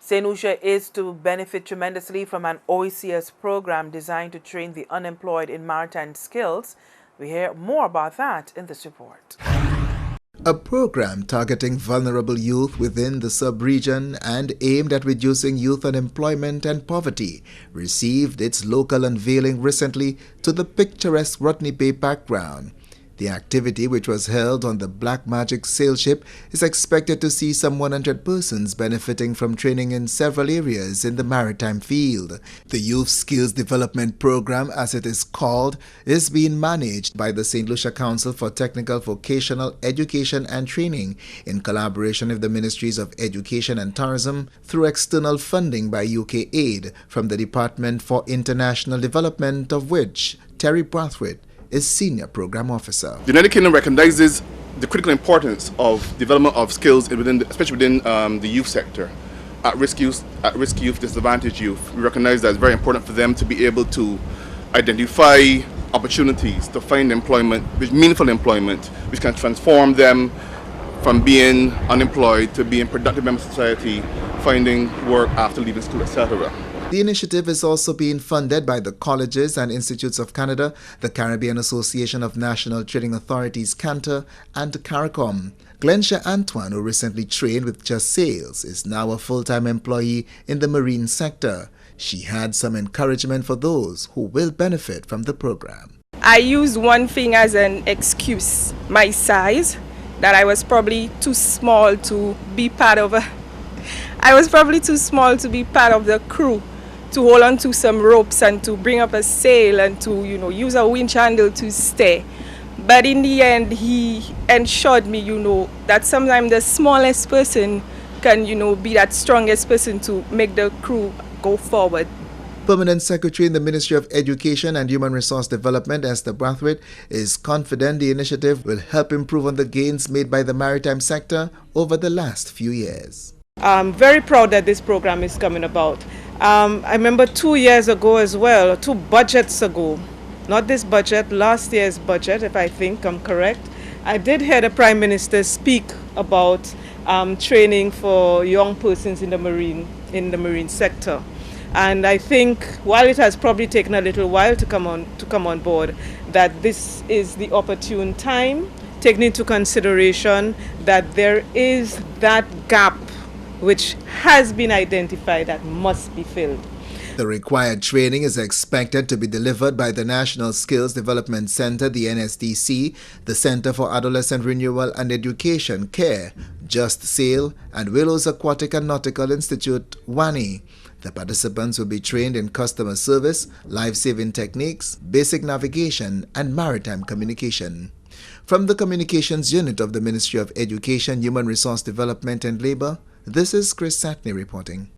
St. Lucia is to benefit tremendously from an OECS program designed to train the unemployed in maritime skills. We hear more about that in this report. A program targeting vulnerable youth within the sub-region and aimed at reducing youth unemployment and poverty received its local unveiling recently to the picturesque Rodney Bay background. The activity, which was held on the Black Magic sail ship, is expected to see some 100 persons benefiting from training in several areas in the maritime field. The Youth Skills Development Program, as it is called, is being managed by the St. Lucia Council for Technical Vocational Education and Training in collaboration with the Ministries of Education and Tourism through external funding by UK Aid from the Department for International Development, of which Terry Brathwaite is Senior Program Officer. The United Kingdom recognizes the critical importance of development of skills especially within the youth sector. At-risk youth, disadvantaged youth. We recognize that it's very important for them to be able to identify opportunities to find employment, meaningful employment, which can transform them from being unemployed to being productive members of society, finding work after leaving school, etc. The initiative is also being funded by the Colleges and Institutes of Canada, the Caribbean Association of National Training Authorities Cantor, and CARICOM. Glensha Antoine, who recently trained with Just Sails, is now a full-time employee in the marine sector. She had some encouragement for those who will benefit from the program. I used one thing as an excuse, my size, that I was probably too small to be part of the crew, to hold on to some ropes and to bring up a sail and to, use a winch handle to stay. But in the end, he ensured me, that sometimes the smallest person can, be that strongest person to make the crew go forward. Permanent Secretary in the Ministry of Education and Human Resource Development, Esther Brathwaite, is confident the initiative will help improve on the gains made by the maritime sector over the last few years. I'm very proud that this program is coming about. I remember 2 years ago as well, 2 budgets ago, not this budget, last year's budget, if I think I'm correct, I did hear the Prime Minister speak about training for young persons in the marine sector. And I think while it has probably taken a little while to come on board, that this is the opportune time, taking into consideration that there is that gap which has been identified that must be filled. The required training is expected to be delivered by the National Skills Development Center, the NSDC, the Center for Adolescent Renewal and Education, CARE, Just Sail, and Willows Aquatic and Nautical Institute, WANI. The participants will be trained in customer service, life-saving techniques, basic navigation, and maritime communication. From the Communications Unit of the Ministry of Education, Human Resource Development and Labor, this is Chris Satney reporting.